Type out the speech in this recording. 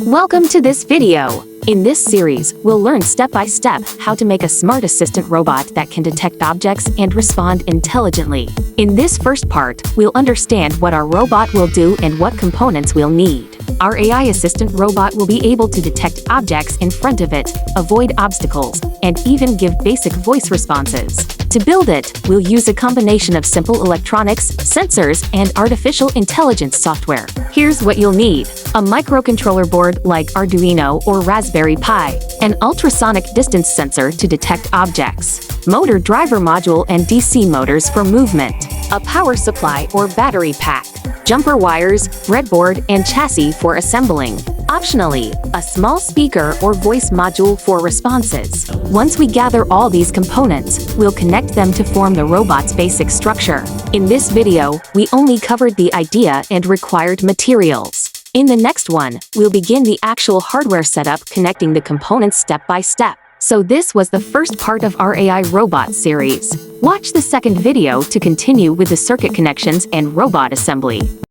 Welcome to this video. In this series, we'll learn step-by-step how to make a smart assistant robot that can detect objects and respond intelligently. In this first part, we'll understand what our robot will do and what components we'll need. Our AI assistant robot will be able to detect objects in front of it, avoid obstacles, and even give basic voice responses. To build it, we'll use a combination of simple electronics, sensors, and artificial intelligence software. Here's what you'll need: a microcontroller board like Arduino or Raspberry Pi, an ultrasonic distance sensor to detect objects, motor driver module and DC motors for movement, a power supply or battery pack, jumper wires, breadboard, and chassis for assembling. Optionally, a small speaker or voice module for responses. Once we gather all these components, we'll connect them to form the robot's basic structure. In this video, we only covered the idea and required materials. In the next one, we'll begin the actual hardware setup, connecting the components step by step. So this was the first part of our AI robot series. Watch the second video to continue with the circuit connections and robot assembly.